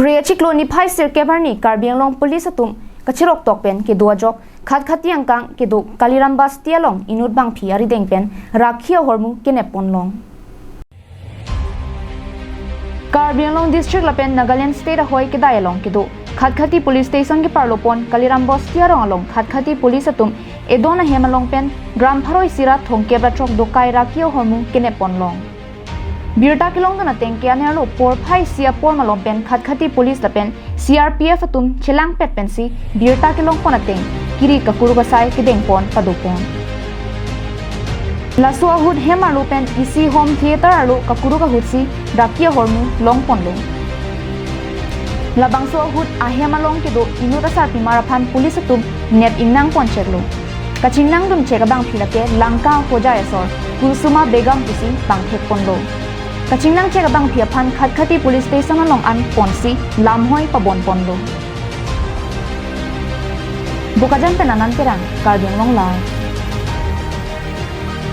Create cloni phai sir kebarni karbiang long police atum kachirok tok pen ke dua jok khat khatiang kang ke do Kaliram bas tialong inut bang phi ari deng pen rakhia hormu kene ponlong Karbiang long district lapen Nagaland state a hoi ke dialong ke do khat khati police station ke parlopon Kaliram bas tiarong along khat khati police atum edona hemalong pen gram pharoi sira thong kebra trok do kai rakhia hormu kene ponlong Birta kilong na tengke anerlo por phai sia por malom pen khat khati police la pen CRPF atum chelang pet pen si birta kilong pon ateng kiri kakuru basai ke deng pon padupon la so hud hemalu pen isi home theater alu kakuru ka hutsi rakia hormu long pon lo la bangso hud ahemalong ke do inuta sar pimaraphan police atum net ingnang pon cheklo kachingnang dum cheka bang philake langka hoja esor kulsuma begam pusi bang thek pon lo Kachingnang cheka bang phiaphan khat khati police station along an ponsi lamhoi pabon ponlo Bukajan penanan terang Karbiang long la